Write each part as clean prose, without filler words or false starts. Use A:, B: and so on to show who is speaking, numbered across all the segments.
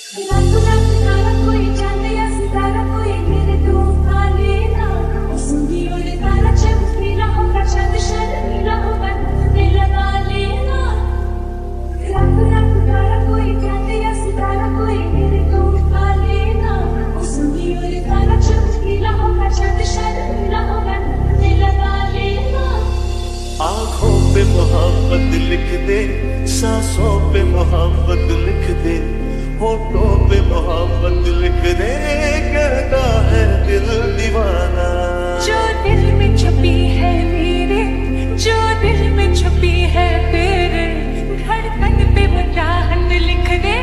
A: रातों रात तारा कोई चांद या सितारा कोई मेरे तो काले ना उसकी ओर तारा चमकी रहा का चांद शर्मीला होगा दिल लगा लेना। रातों रात तारा कोई चांद या सितारा कोई मेरे तो काले ना उसकी ओर तारा चमकी रहा का चांद शर्मीला होगा दिल लगा लेना।
B: आँखों पे मोहब्बत लिख दे, सांसों पे मोहब्बत लिख दे, होठों पे मोहब्बत लिख दे, कहता है दिल दीवाना।
A: जो दिल में छुपी है मेरे, जो दिल में छुपी है तेरे, धड़कन पे वो चाहत लिख दे,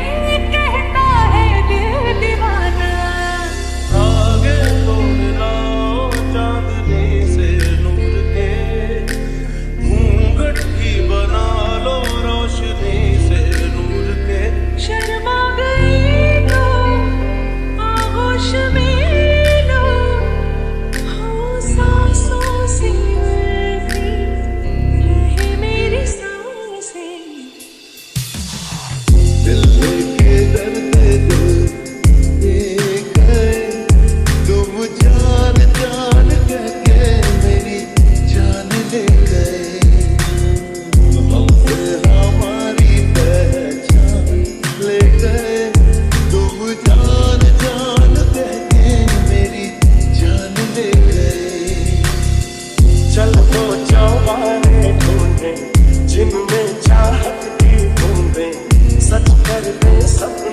A: कहता है दिल दीवाना।
B: आगे तोड़ लाओ चांदनी से नूर के, घूंघट ही बना लो रोशनी से नूर के।
A: शर्मा गई तो आगोश में लो, हो सांसों से उलझी रहे मेरी सांसें।
B: दिल के दर्द दिल देख गए तुम, जान जान कह के मेरी जान ले गए। हमसे हमारी पहचान ले गए तुम, जान जान कह के मेरी जान ले गए। चल दो चौबारे ढूंढे जिनमें चाहत की बूंदें, सच कर दे सब